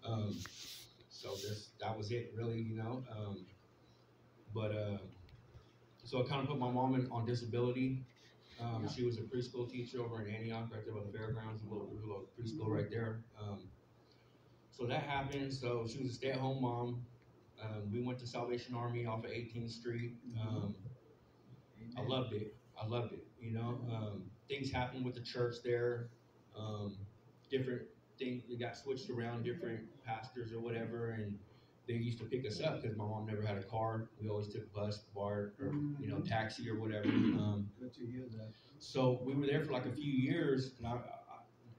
Um, so that was it, really, you know. But so I kind of put my mom on disability. She was a preschool teacher over in Antioch, right there by the fairgrounds, a little preschool right there. So that happened. So she was a stay-at-home mom. We went to Salvation Army off of 18th Street. I loved it. I loved it. You know, things happened with the church there. Um, different things they got switched around, different pastors or whatever, and they used to pick us up because my mom never had a car. We always took bus, BART, or taxi or whatever. Good to hear that. So we were there for like a few years, and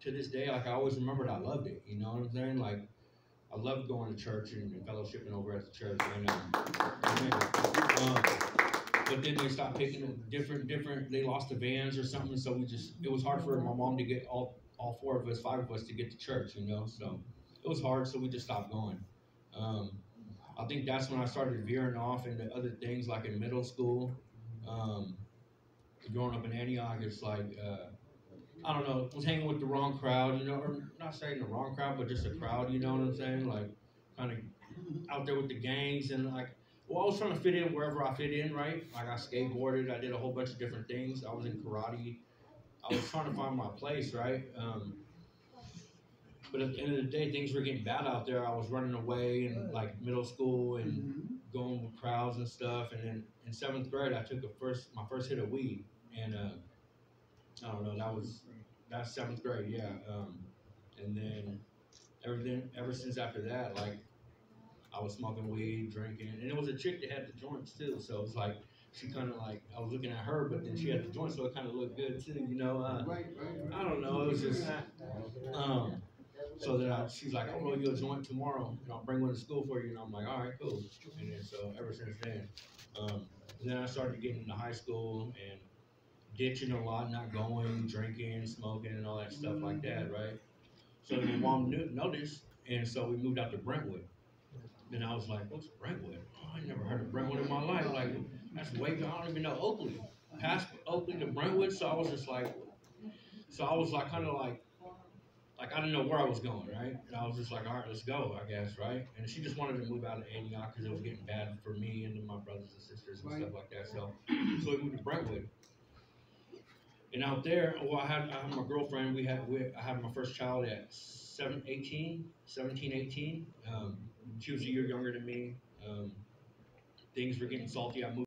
to this day, like I always remembered, I loved it. You know what I'm saying? Like I loved going to church and fellowshipping over at the church. And but then they stopped picking different. They lost the vans or something, so it was hard for my mom to get all four of us, five of us, to get to church. You know, so it was hard. So we just stopped going. Um, I think that's when I started veering off into other things, like in middle school. Um, Growing up in Antioch, it's like I don't know, was hanging with the wrong crowd, you know, or not saying the wrong crowd, but just a crowd, you know what I'm saying? Like kind of out there with the gangs and like, well, I was trying to fit in wherever I fit in, right? Like I skateboarded, I did a whole bunch of different things. I was in karate. I was trying to find my place, right? But at the end of the day, things were getting bad out there. I was running away in like middle school and going with crowds and stuff. And then in seventh grade, I took my first hit of weed, and I don't know, that's seventh grade, yeah. And then everything ever since after that, like I was smoking weed, drinking, and it was a chick that had the joints too. So it was like she kind of like I was looking at her, but then she had the joints, so it kind of looked good too, you know. I don't know, it was just um. So then she's like, I'll roll you a joint tomorrow, and I'll bring one to school for you. And I'm like, all right, cool. And then so ever since then, and then I started getting into high school and ditching a lot, not going, drinking, smoking, and all that stuff like that, right? So my mom noticed, and so we moved out to Brentwood. And I was like, what's Brentwood? Oh, I never heard of Brentwood in my life. Like, that's way, I don't even know Oakley. Past Oakley to Brentwood, so I was just like, so I was like, kind of like I didn't know where I was going, right? And I was just like, all right, let's go, I guess, right? And she just wanted to move out of Antioch because it was getting bad for me and my brothers and sisters and stuff like that. So we moved to Brentwood. And out there, well, I had my girlfriend. I had my first child at 17, 18. She was a year younger than me. Things were getting salty. I moved.